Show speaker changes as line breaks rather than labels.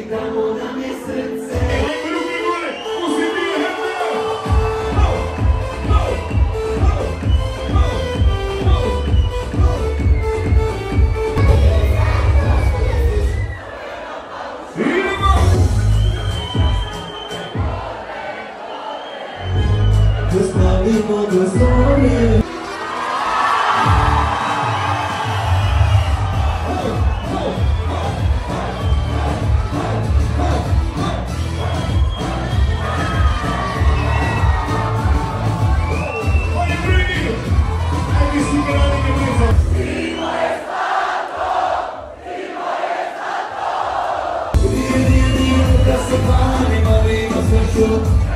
Tamo na mie srce. Spalimo due storie. Vieni, vieni, adesso fare, ma arriva,